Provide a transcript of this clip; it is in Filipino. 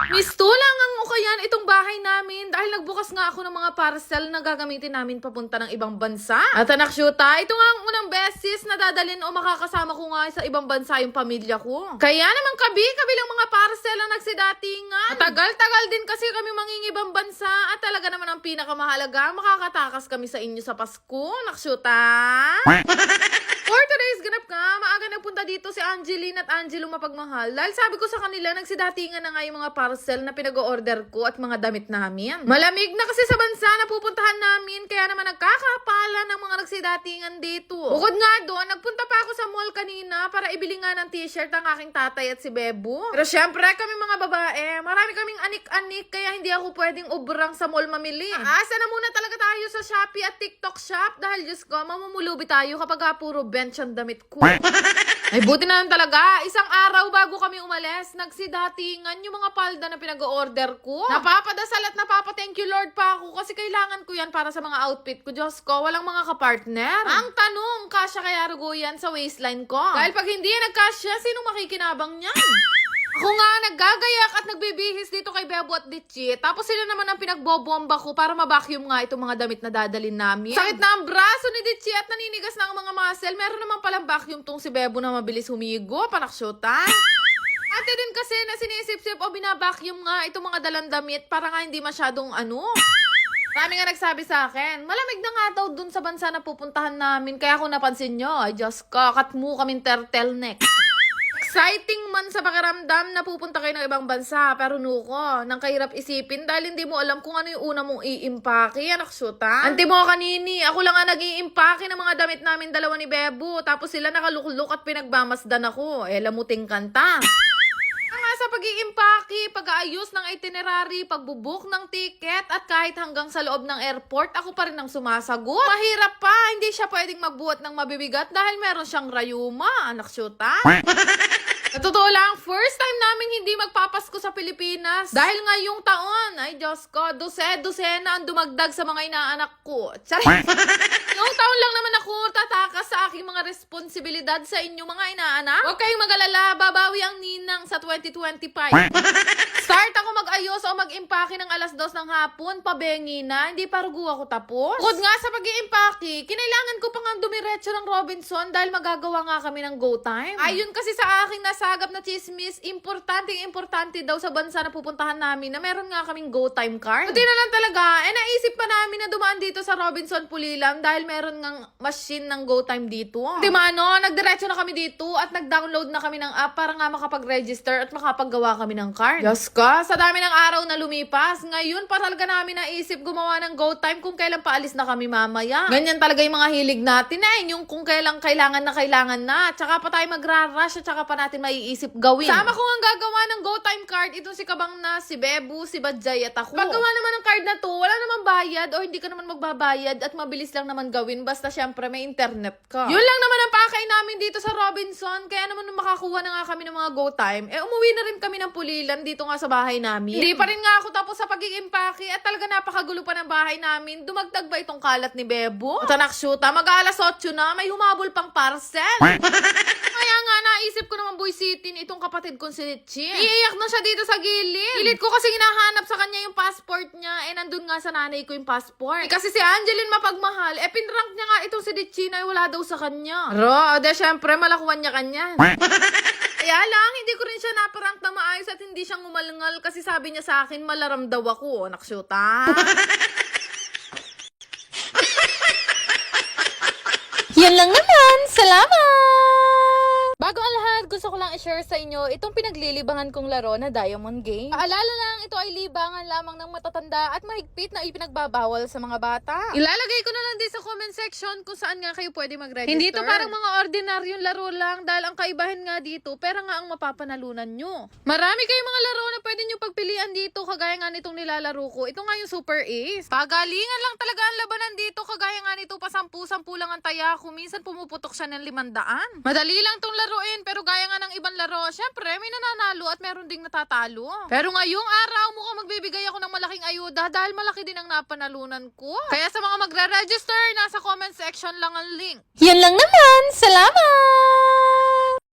Miss lang ang ukayan itong bahay namin dahil nagbukas nga ako ng mga parcel na gagamitin namin papunta ng ibang bansa. At anak syuta, ito nga ang unang beses na dadalhin o makakasama ko nga sa ibang bansa yung pamilya ko. Kaya naman kabilang mga parcel ang nagsidatingan. Matagal-tagal din kasi kami mangingibang bansa at talaga naman ang pinakamahalaga, makakatakas kami sa inyo sa Pasko, anak syuta. For today's ganap ka, maaga nagpunta dito si Angeline at Angelo Mapagmahal dahil sabi ko sa kanila nagsidatingan na nga yung mga parcel na pinag-order ko at mga damit namin. Malamig na kasi sa bansa na pupuntahan namin kaya naman nagkakapala ng mga nagsidatingan dito. Bukod nga doon, nagpunta pa ako sa mall kanina para ibili nga ng t-shirt ang aking tatay at si Bebo. Pero syempre kami mga babae, marami kaming anik-anik kaya hindi ako pwedeng ubrang sa mall mamili. Asa na muna talaga tayo sa Shopee at TikTok shop dahil Diyos ko, mamumulubi tayo kapag puro bench ang damit ko. Ay, buti na lang talaga. Isang araw bago kami umalis, nagsidatingan yung mga palda na pinag-order ko. Napapadasal at napapa-thank you Lord pa ako kasi kailangan ko yan para sa mga outfit ko. Diyos ko, walang mga kapartner. Ang tanong, kasya kaya rugo yan sa waistline ko? Dahil pag hindi nagkasya, sinong makikinabang niyan? Ako nga, naggagayak at nagbibihis dito kay Bebo at Ditchie. Tapos sila naman ang pinagbobomba ko para mabacuum nga itong mga damit na dadalhin namin. Sakit na ang braso ni Ditchie at naninigas na ang mga muscle. Meron naman palang vacuum tong si Bebo na mabilis humigo. Panaksyota. Ate din kasi na sinisip-sip o binabacuum nga itong mga dalang damit para nga hindi masyadong Marami nga nagsabi sa akin, malamig na nga daw dun sa bansa na pupuntahan namin. Kaya kung napansin nyo, ay Diyos ko, katmu kaming turtleneck. Exciting man sa pakiramdam na pupunta kayo ng ibang bansa, pero nuko, nang kahirap isipin dahil hindi mo alam kung ano yung una mong i-impake, anak syuta. Anti mo kanini, ako lang nga nag-i-impake ng mga damit namin dalawa ni Bebo, tapos sila nakalukluk at pinagmamasdan ako, lamuting kanta. Sa pag-iimpake, pag-aayos ng itinerary, pagbubuk ng ticket, at kahit hanggang sa loob ng airport, ako pa rin ang sumasagot. Mahirap pa, hindi siya pwedeng magbuhat ng mabibigat dahil meron siyang rayuma, anak syuta. Sa totoo lang, first time namin hindi magpapasko sa Pilipinas. Dahil ngayong taon, ay Diyos ko, dose-dosena ang dumagdag sa mga inaanak ko. Charing! Ngayong taon lang naman ako tatakas sa aking mga responsibilidad sa inyo mga inaanak. Huwag kayong mag-alala, babawi ang ninang sa 2025. Start ako mag-ayos o mag-impake ng alas 2 ng hapon, pabengi na, hindi pa rugo ako tapos. Bukod nga sa pag-iimpake, kinailangan ko pa nga dumiretso ng Robinson dahil magagawa nga kami ng go time. Ayun kasi sa aking nasagap na chismis, importante daw sa bansa na pupuntahan namin na meron nga kaming go time card. Buti na lang talaga, naisip pa namin na dumaan dito sa Robinson Pulilan dahil meron ngang machine ng go time dito. Di mano, nagdiretso na kami dito at nag-download na kami ng app para nga makapag-register at makapaggawa kami ng card. Diyos ko, sa dami ng araw na lumipas, ngayon pa talaga namin naisip gumawa ng go time kung kailan paalis na kami mamaya. Ganyan talaga yung mga hilig natin yung kung kailan kailangan na. Tsaka pa tayo magra-rush at tsaka pa natin maiisip gawin. Sama ko ang gagawa ng go time card, itong si Kabang na, si Bebo, si Badjay at ako. Paggawa naman ng card na to, wala naman bayad o hindi ka naman magbabayad at mabilis lang naman gawin basta syempre may internet ka. Yun lang naman ang pakay namin dito sa Robinson, kaya naman nung makakuha na nga kami ng mga go time, umuwi na rin kami ng Pulilan dito nga sa bahay namin. Hindi pa rin nga ako tapos sa pag-iimpake at talaga napakagulo pa ng bahay namin. Dumagdag ba itong kalat ni Bebo? At anak syuta, mag-alas 8 na, may humabol pang parcel. Kaya nga naisip ko naman buisitin itong kapatid kong si Litchi. Iiyak na siya dito sa gilid. Gilid ko kasi hinahanap sa kanya yung passport niya. Nandun nga sa nanay ko yung passport. Kasi si Angeline Mapagmahal, pinrank niya nga itong si Litchi na wala daw sa kanya. Syempre malakuan niya kanya. Kaya lang, hindi ko rin siya naparang na maayos at hindi siya ngumalngal kasi sabi niya sa akin, malaram daw ako, anak syuta. Yan lang naman. Salamat! Bago ang lahat, gusto ko lang i-share sa inyo itong pinaglilibangan kong laro na Diamond Game. Paalala lang, ito ay libangan lamang ng matatanda at mahigpit na ipinagbabawal sa mga bata. Ilalagay ko na lang din sa comment section kung saan nga kayo pwede mag-register. Hindi ito parang mga ordinaryong laro lang dahil ang kaibahan nga dito, pera nga ang mapapanalunan nyo. Marami kayong mga laro na pwede nyo pagpilian dito kagaya nga nitong nilalaro ko. Ito nga yung Super Ace. Pagalingan lang talaga ang labanan dito kagaya nga nito pa 10 lang ang taya ko. Minsan pumuputok siya ng 500. Madali lang tong laruin pero gaya nga ng ibang laro, syempre may nananalo at meron ding natatalo. Pero ngayong araw mukhang magbibigay ako ng malaking ayuda dahil malaki din ang napanalunan ko. Kaya sa mga magre-register, nasa comment section lang ang link. Yan lang naman. Salamat!